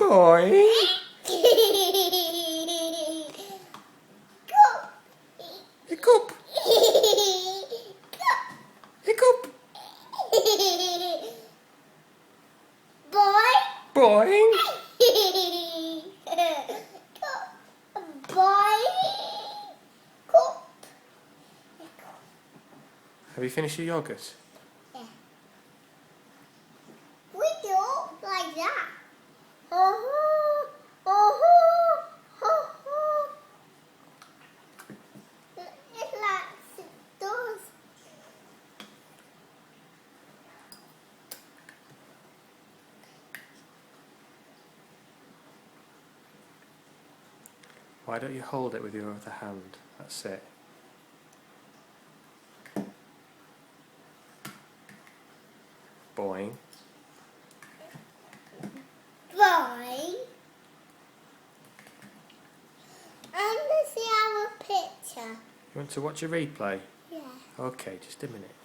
Boing. Hiccup. Hiccup. Boy. Boing. Boy. Cup. Have you finished your yogurt? Yeah. We do like that. Oh, oh, oh. It's like it does. Why don't you hold it with your other hand? That's it. Boing. Boy. And let's see our picture. You want to watch a replay? Yeah. Okay, just a minute.